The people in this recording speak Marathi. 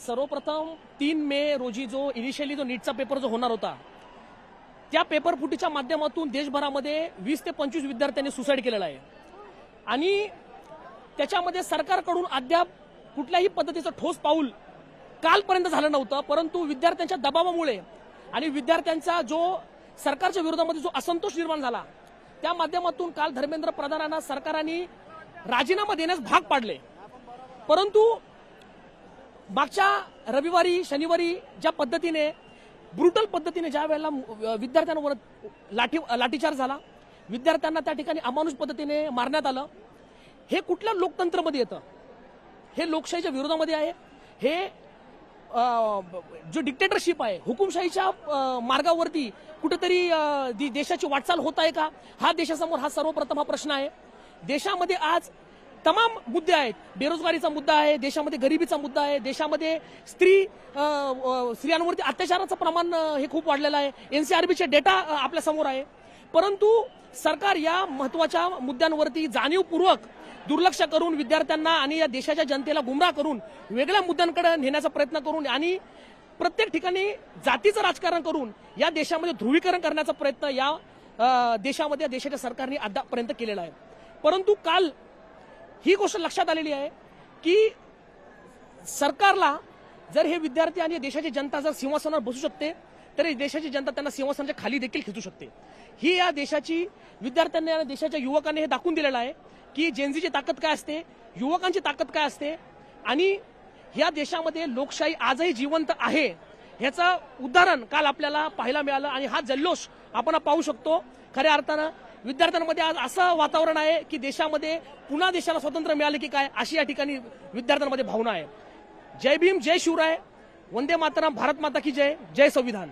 सर्वप्रथम 3 मे रोजी जो इनिशियली जो नीटचा पेपर जो होणार होता त्या पेपर फुटीच्या माध्यमातून देशभरामध्ये 20 ते 25 विद्यार्थ्यांनी सुसाईड केलेला आहे आणि त्याच्यामध्ये सरकारकडून अद्याप कुठल्याही पद्धतीचं ठोस पाऊल कालपर्यंत झालं नव्हतं। परंतु विद्यार्थ्यांच्या दबावामुळे आणि विद्यार्थ्यांचा जो सरकारच्या विरोधामध्ये जो असंतोष निर्माण झाला त्या माध्यमातून काल धर्मेंद्र प्रधानांना सरकारने राजीनामा देण्यास भाग पाडले। परंतु मागच्या रविवारी शनिवारी ज्या पद्धतीने ब्रुटल पद्धतीने ज्या वेळेला विद्यार्थ्यांवर लाठीचार्ज झाला, विद्यार्थ्यांना त्या ठिकाणी अमानुष पद्धतीने मारण्यात आलं, हे कुठल्या लोकतंत्रामध्ये येतं? हे लोकशाहीच्या विरोधामध्ये आहे। हे जो डिक्टेटरशिप आहे, हुकुमशाहीच्या मार्गावरती कुठेतरी देशाची वाटचाल होत आहे का? हा देशासमोर हा सर्वप्रथम हा प्रश्न आहे। देशामध्ये आज तमाम मुद्दे आहेत। बेरोजगारीचा मुद्दा आहे, देशामध्ये गरिबीचा मुद्दा आहे, देशामध्ये स्त्रियांवरती अत्याचाराचं प्रमाण हे खूप वाढलेलं आहे। एनसीआरबीचे डेटा आपल्या समोर आहे। परंतु सरकार या महत्वाच्या मुद्द्यांवरती जाणीवपूर्वक दुर्लक्ष करून विद्यार्थ्यांना आणि या देशाच्या जनतेला गुमराह करून वेगळ्या मुद्द्यांकडे नेण्याचा प्रयत्न करून आणि प्रत्येक ठिकाणी जातीचं राजकारण करून या देशामध्ये ध्रुवीकरण करण्याचा प्रयत्न या देशामध्ये देशाच्या सरकारने आतापर्यंत केलेला आहे। परंतु काल ही गोष्ट लक्षात आलेली आहे की सरकारला जर हे विद्यार्थी आणि देशाची जनता जर सिंहासनावर बसू शकते तर देशाची जनता त्यांना सिंहासनाच्या खाली देखील खेचू शकते। ही या देशाची विद्यार्थ्यांनी आणि देशाच्या युवकांनी हे दाखवून दिलेलं आहे की जेनझीची ताकद काय असते, युवकांची ताकद काय असते आणि या देशामध्ये लोकशाही आजही जिवंत आहे ह्याचं उदाहरण काल आपल्याला पाहायला मिळालं। आणि हा जल्लोष आपण पाहू शकतो। खऱ्या अर्थानं विद्यार्थ्यांमध्ये आज असं वातावरण आहे की देशामध्ये पुन्हा देशाला स्वातंत्र्य मिळाले की काय अशी या ठिकाणी विद्यार्थ्यांमध्ये भावना आहे। जय भीम, जय शिवराय, वंदे मातरम, भारत माता की जय, जय संविधान।